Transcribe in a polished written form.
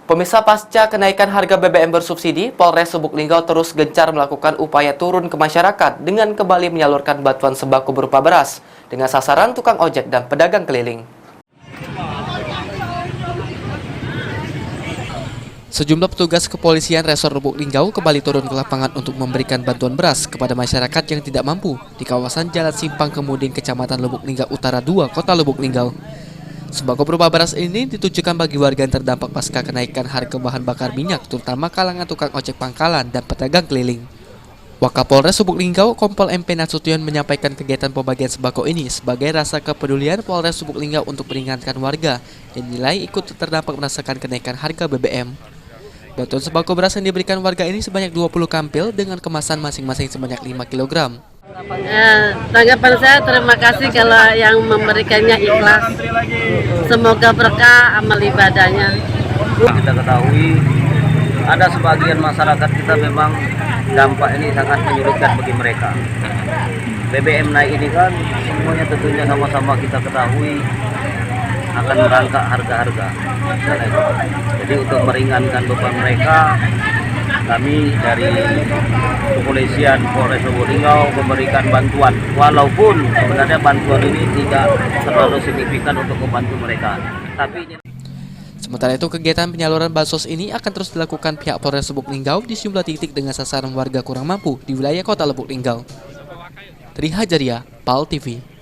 Pemirsa, pasca kenaikan harga BBM bersubsidi, Polres Lubuk Linggau terus gencar melakukan upaya turun ke masyarakat dengan kembali menyalurkan bantuan sembako berupa beras dengan sasaran tukang ojek dan pedagang keliling. Sejumlah petugas kepolisian Resor Lubuk Linggau kembali turun ke lapangan untuk memberikan bantuan beras kepada masyarakat yang tidak mampu di kawasan Jalan Simpang Kemudin, Kecamatan Lubuk Linggau Utara 2, Kota Lubuk Linggau. Sembako berupa beras ini ditujukan bagi warga yang terdampak pasca kenaikan harga bahan bakar minyak, terutama kalangan tukang ojek pangkalan dan pedagang keliling. Wakapolres Lubuk Linggau, Kompol MP Nasution menyampaikan kegiatan pembagian sembako ini sebagai rasa kepedulian Polres Lubuk Linggau untuk meringankan warga yang dinilai ikut terdampak merasakan kenaikan harga BBM. Bantuan sembako beras yang diberikan warga ini sebanyak 20 kampil dengan kemasan masing-masing sebanyak 5 kg. Tanggapan saya terima kasih kalau yang memberikannya ikhlas. Semoga berkah amal ibadahnya. Kita ketahui ada sebagian masyarakat kita memang dampak ini sangat menyulitkan bagi mereka. BBM naik ini kan semuanya tentunya sama-sama kita ketahui akan merangkak harga-harga. Jadi untuk meringankan beban mereka, kami dari kepolisian Polres Lubuk Linggau memberikan bantuan, walaupun sebenarnya bantuan ini tidak terlalu signifikan untuk membantu mereka. Sementara itu, kegiatan penyaluran bansos ini akan terus dilakukan pihak Polres Lubuk Linggau di sejumlah titik dengan sasaran warga kurang mampu di wilayah Kota Lubuk Linggau. Trihajaria, PAL TV.